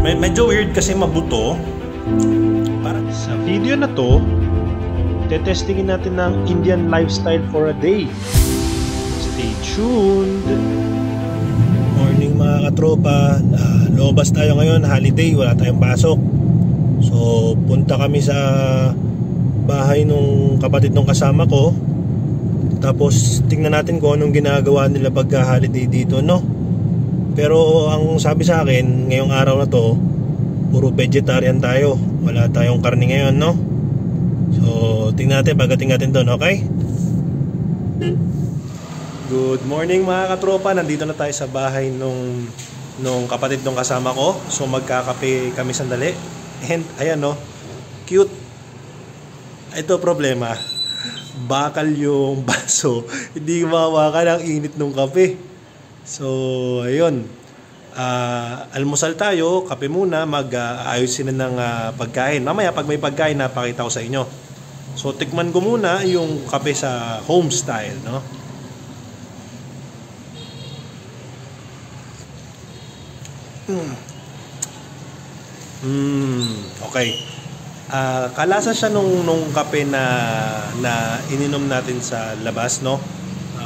Medyo weird kasi mabuto. Parang sa video na to, tetestingin natin ng Indian lifestyle for a day. Stay tuned. Morning mga katropa. Lumabas tayo ngayon, holiday, wala tayong pasok. So punta kami sa bahay nung kapatid nung kasama ko. Tapos tingnan natin kung anong ginagawa nila pagka holiday dito, no? Pero ang sabi sa akin, ngayong araw na to, puro vegetarian tayo. Wala tayong karne ngayon, no? So, tingnan natin pagdating natin doon, okay? Good morning mga katropa. Nandito na tayo sa bahay nung kapatid nung kasama ko. So, magkakape kami sandali. And, ayan, no? Cute. Ito problema. Bakal yung baso. Hindi mawakan ang init ng kape. So, ayun. Almusal tayo, kape muna, mag-ayusin na ng pagkain. Mamaya pag may pagkain, napakita ko sa inyo. So, tikman ko muna yung kape sa home style, no? Okay. Kalasa siya nung kape na ininom natin sa labas, no?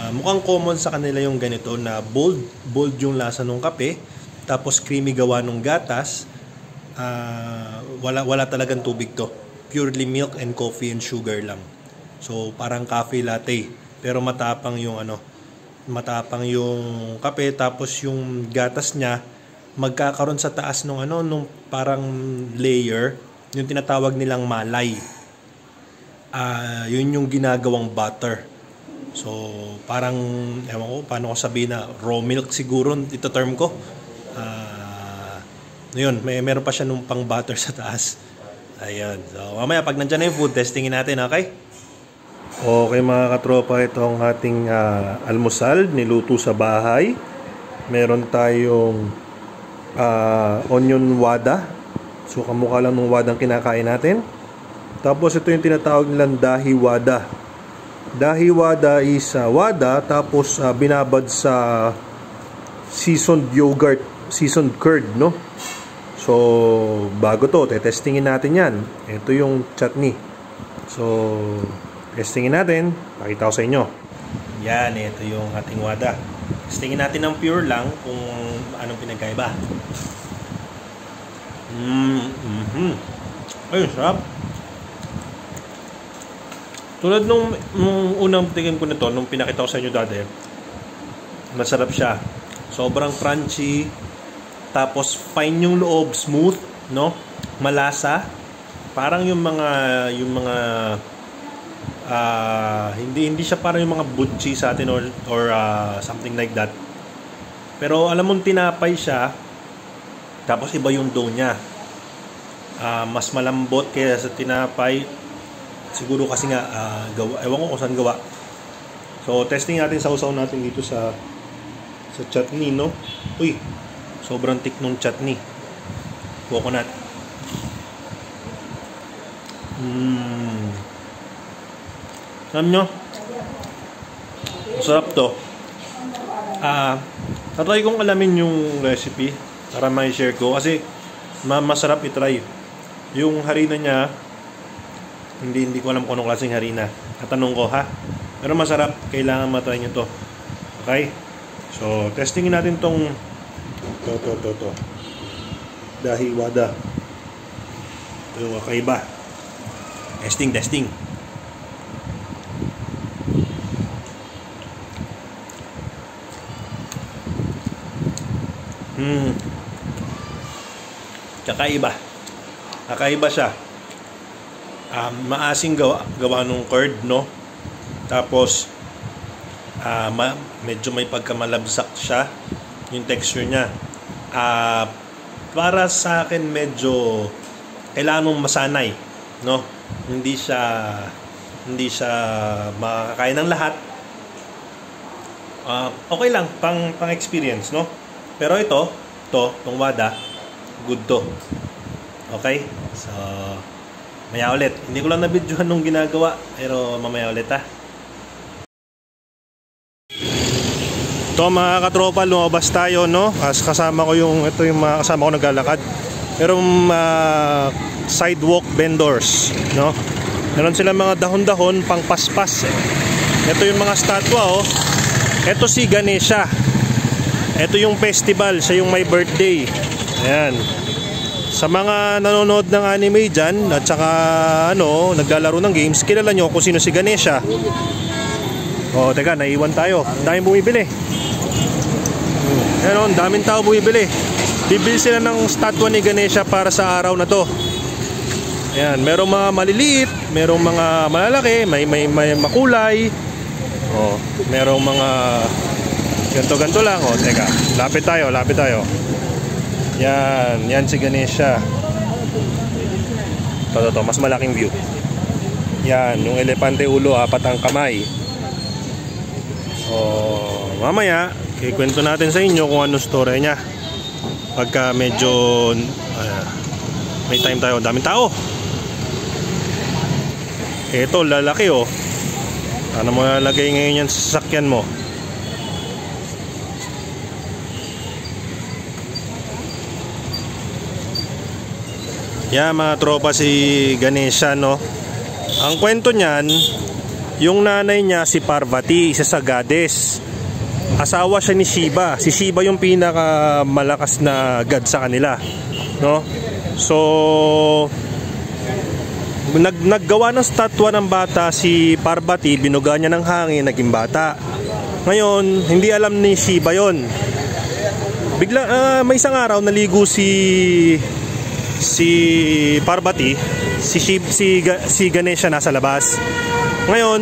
Mukhang common sa kanila yung ganito na bold yung lasa ng kape, tapos creamy gawa ng gatas. Wala talagang tubig to, purely milk and coffee and sugar lang. So parang coffee latte, pero matapang yung kape, tapos yung gatas niya magkakaroon sa taas nung parang layer, yung tinatawag nilang malay. Yun yung ginagawang butter. So, parang, ewan ko, paano ko sabihin na raw milk siguro, ito term ko. Yun, meron pa siya nung pang butter sa taas. Ayun. So, mamaya pag nandyan na yung food, testingin natin, okay? Okay mga katropa, ito ang ating almusal, niluto sa bahay. Meron tayong onion wada. So, kamukha lang ng wadang kinakain natin. Tapos, ito yung tinatawag nilang dahi wada. Dahi wada is wada, tapos binabad sa seasoned yogurt, seasoned curd, no? So, bago to, testingin natin yan. Ito yung chutney. So, testingin natin. Pakita ko sa inyo. Yan, ito yung ating wada. Testingin natin ng pure lang kung anong pinagkaiba. Ayun, sarap. Tulad nung unang tingin ko nito, nung pinakita ko sa inyo dati, masarap siya. Sobrang crunchy, tapos fine yung loob, smooth, no? Malasa. Parang yung mga hindi siya parang yung mga butchi sa atin or something like that. Pero alam mong tinapay siya, tapos iba yung dough niya. Mas malambot kaya sa tinapay. Siguro kasi nga, ewan ko kung saan gawa. So, testing natin, sausaw natin dito sa chutney, no? Uy, sobrang thick nung chutney. Coconut. Alam nyo? Masarap to. Natry kong alamin yung recipe para may share ko. Kasi, masarap itry. Yung harina niya, hindi ko alam kung anong klaseng harina. Tatanong ko, ha? Pero masarap. Kailangan matry nyo to. Okay? So, testingin natin tong to. Dahi wada. Ito yung kakaiba. Testing. Kakaiba siya. Maasing gawa nung curd, no? Tapos medyo may pagkamalabsak siya yung texture niya. Para sa akin medyo kailangan mong masanay, no? Hindi siya makakain ng lahat. Okay lang pang experience, no? Pero itong wada, good to. Okay? So, maya ulit. Hindi ko lang na-videohan nung ginagawa, pero mamaya ulit, ha. Ito mga katropa, lumabas tayo, no? Kasama ko ito yung mga kasama ko naglalakad. merong sidewalk vendors, no? Meron silang mga dahon-dahon pang paspas. Ito yung mga statwa, oh. Ito si Ganesha. Ito yung festival, siya yung may birthday. Ayan. Sa mga nanonood ng anime dyan at saka naglalaro ng games, kilala nyo kung sino si Ganesha. Oh, teka, naiwan tayo. Daming bumibili. Ayan, daming tao bumibili. Bibili sila ng statwa ni Ganesha para sa araw na to. Ayan, merong mga maliliit, merong mga malalaki, may makulay. Oh, merong mga ganto-ganto lang. Oh, teka, lapit tayo. Yan si Ganesha. Ito, mas malaking view. Yan, yung elepante ulo, 4 ang kamay. Oh, mamaya ikwento natin sa inyo kung anong story niya. Pagka medyo may time tayo, daming tao. Ito, lalaki, oh. Ano mo lalagay ngayon yan sa sasakyan mo? Yan, mga tropa, si Ganesha, no? Ang kwento niyan, yung nanay niya si Parvati, isa sa goddess. Asawa siya ni Shiva. Si Shiva yung pinakamalakas na god sa kanila, no? So naggawa ng statwa ng bata si Parvati, binuga niya ng hangin, naging bata. Ngayon, hindi alam ni Shiva yon. Bigla may isang araw naligo si Parvati, si Ganesha nasa labas. Ngayon,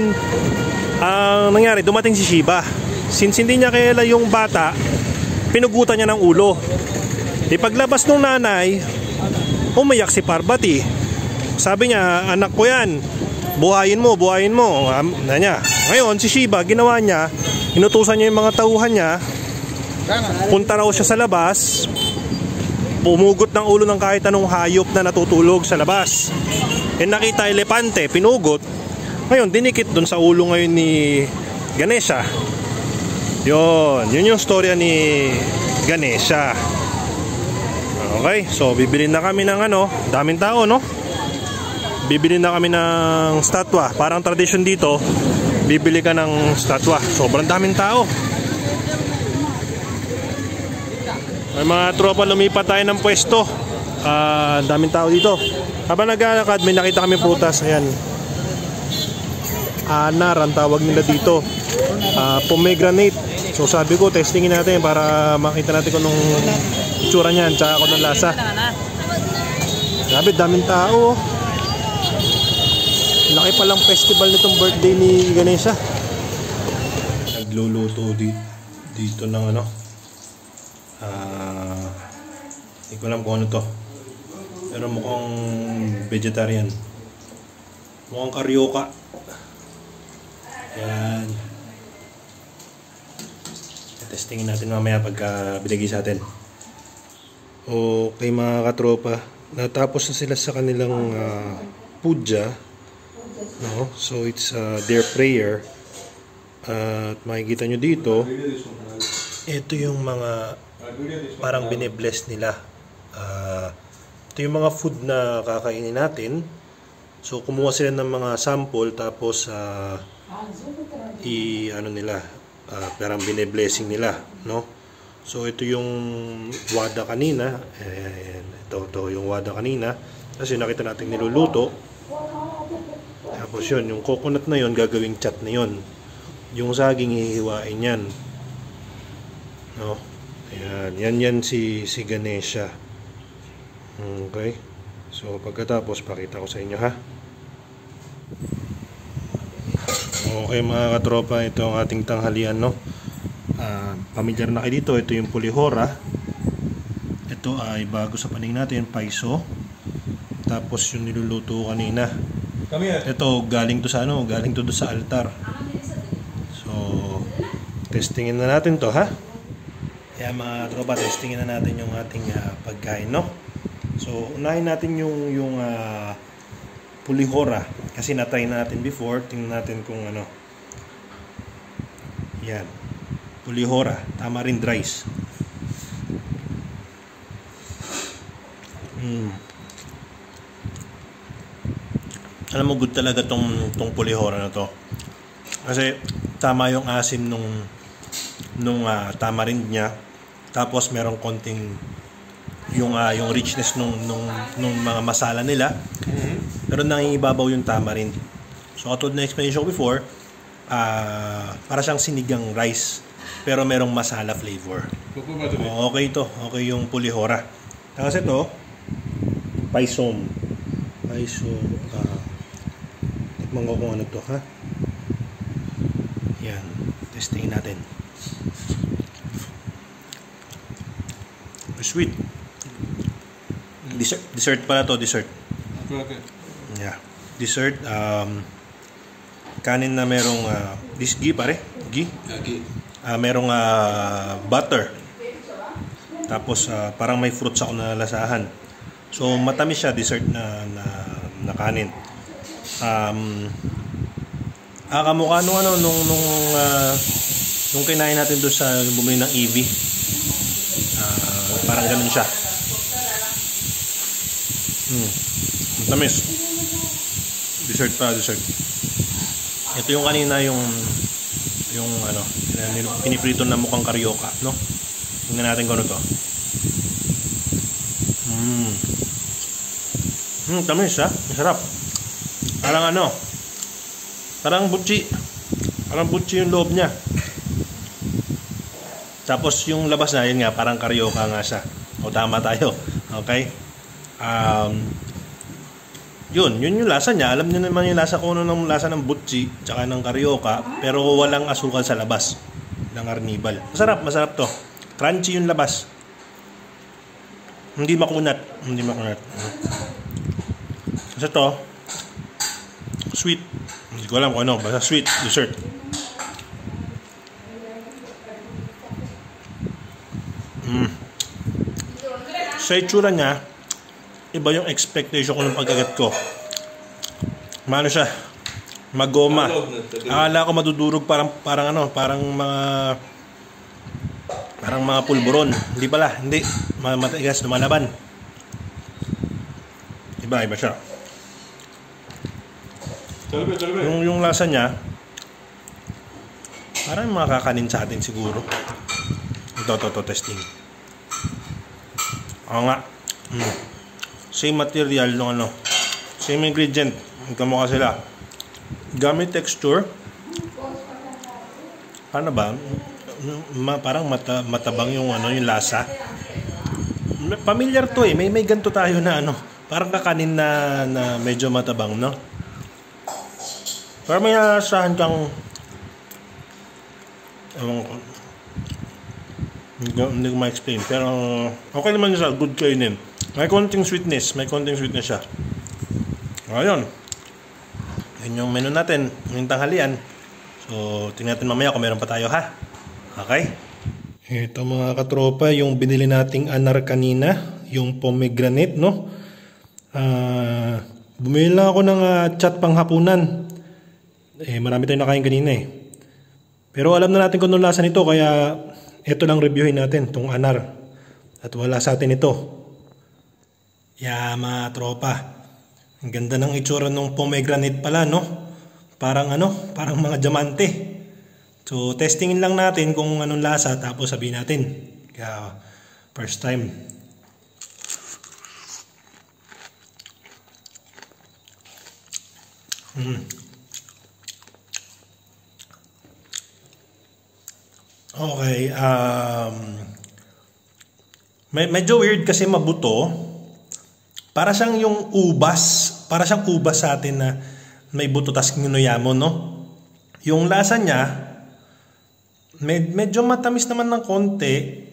ang nangyari, dumating si Shiva. Since hindi niya kilala yung bata, pinugutan niya ng ulo. Paglabas ng nanay, umiyak si Parvati. Sabi niya, anak ko yan, buhayin mo. Ngayon, si Shiva, ginawa niya, inutusan niya yung mga tauhan niya, punta raw siya sa labas, pumugot ng ulo ng kahit anong hayop na natutulog sa labas. Nakita elepante, pinugot. Ngayon, dinikit dun sa ulo ngayon ni Ganesha. Yun yung storya ni Ganesha. Okay, so bibili na kami ng daming tao, no? Bibili na kami ng statwa. Parang tradition dito, bibili ka ng statwa. Sobrang daming tao. May mga tropa, lumipat tayo ng pwesto. Daming tao dito. Habang naglalakad, may nakita kami prutas. Ayan, anar ang tawag nila dito. Pomegranate. So sabi ko, testingin natin para makita natin kung anong itsura niyan, tsaka kung anong lasa. Grabe, daming tao. Laki palang festival nitong birthday ni Ganesha. Nagluluto dito ng hindi ko alam kung ano to, pero mukhang vegetarian, mukhang karyoka. Yan, testingin natin mamaya pagka binigay sa atin. Okay mga katropa, natapos na sila sa kanilang puja, no? So it's their prayer. At makikita nyo dito, ito yung mga parang bine-bless nila. Ito yung mga food na kakainin natin. So kumuha sila ng mga sample, tapos parang bine-blessing nila, no? So ito yung wada kanina. Ito yung wada kanina, kasi nakita natin niluluto. Tapos yun, yung coconut na yun, gagawing chat na yun. Yung saging, hihiwain yan, no? Ayan, yan si Ganesha. Okay, so pagkatapos pakita ko sa inyo, ha. Okay mga katropa, ito ang ating tanghalian, no? Pamilyar na kayo dito. Ito yung pulihora. Ito ay bago sa paning natin, paiso. Tapos yung niluluto kanina, ito galing to sa galing to sa altar. So testingin na natin to, ha. Kaya mga tropa, testingin na natin yung ating pagkain, no? So unahin natin yung pulihora, kasi na-try na natin before. Tingnan natin kung yan, pulihora, tamarind rice. Alam mo, good talaga tong pulihora na to. Kasi tama yung asim nung tamarind niya. Tapos merong konting yung richness nung mga masala nila. Pero nangingibabaw yung tamarind. So katulad na explanation ko before, para siyang sinigang rice pero merong masala flavor. Okay to. Okay yung pulihora. Tapos ito, paisom. Tikman ko kung ano to, ha? Yan. Testingin natin. Sweet. Dessert pala to, dessert. Okay. Yeah. Dessert, kanin na merong ghee pare. Ghee. Merong butter. Tapos parang may fruits ako na lasahan. So matamis siya, dessert na kanin. Kamukha nung kinain natin doon sa bumili ng Evie. Parang ganun siya. Matamis. Dessert. Ito yung kanina yung piniprito na mukhang karyoka, no? Tingnan natin kung ano to. Tamis, ha? Masarap. Parang butchi. Parang butchi yung loob niya. Tapos yung labas na, yun nga, parang karyoka nga siya. O tama tayo. Okay? Yun yung lasa niya. Alam niyo naman yung lasa ko ng lasa ng butchi tsaka ng karyoka, pero walang asukal sa labas ng arnibal. Masarap to. Crunchy yung labas. Hindi makunat. Kasi to, sweet. Hindi ko alam kung ano, basta sweet dessert. Sa itsura niya, iba yung expectation ko ng pagkagat ko. Maano siya? Magoma. Akala ko madudurog parang mga pulburon. Hindi pala, hindi. Matigas, lumalaban. Iba siya. Yung lasa niya, parang makakanin sa atin siguro. Ito, testing. Oo nga. Same material same ingredient. Kamukha sila. Gamit texture. Paano ba? Parang matabang yung lasa. Familiar to eh. May ganito tayo na parang kakanin na medyo matabang, no? Pero may nasahan kang hindi ko ma-explain, pero okay naman siya, good kainin. May konting sweetness siya. Ayun. Yun yung menu natin, yung tanghalian. So, tingnan natin mamaya kung meron pa tayo, ha? Okay? Ito mga katropa, yung binili nating anar kanina, yung pomegranate, no? Bumili lang ako ng chat panghapunan. Marami tayong nakain kanina eh. Pero alam na natin kung anong lasa nito, kaya ito lang reviewin natin, tong anar. At wala sa atin ito. Mga tropa. Ang ganda ng itsura ng pomegranate pala, no? Parang mga diamante. So, testingin lang natin kung anong lasa, tapos sabihin natin. Kaya, first time. Okay, medyo weird kasi mabuto. Para siyang yung ubas. Para siyang ubas sa atin na may buto tas nginuyamo, no? Yung lasa niya, medyo matamis naman ng konti.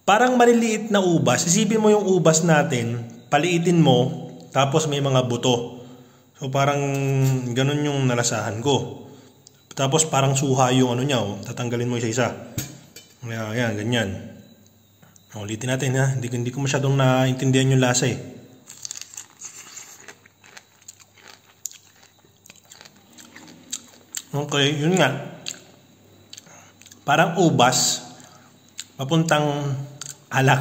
Parang maliliit na ubas. Isipin mo yung ubas natin, paliitin mo, tapos may mga buto. So parang ganun yung nalasahan ko. Tapos parang suha yung niya, tatanggalin mo isa-isa. Ayan, ganyan. Ulitin natin, ha. Hindi ko masyadong naintindihan yung lasa eh. Okay, yun nga. Parang ubas, papuntang alak.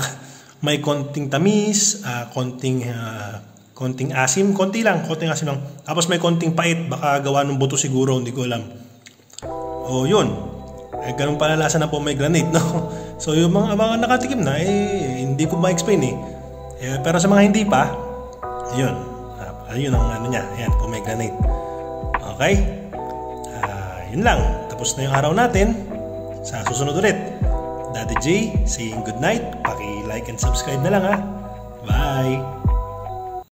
May konting tamis, konting asim, konting asim lang. Tapos may konting pait, baka gawa ng buto siguro, hindi ko alam. O yun, ganun pala lasa na pomegranate, no? So yung mga nakatikim na, hindi ko ma-explain pero sa mga hindi pa, yun ang ano niya, ayan, pomegranate. Okay? Yun lang, tapos na yung araw natin. Sa susunod ulit, Daddy J saying good night. Paki-like and subscribe na lang ha. Bye!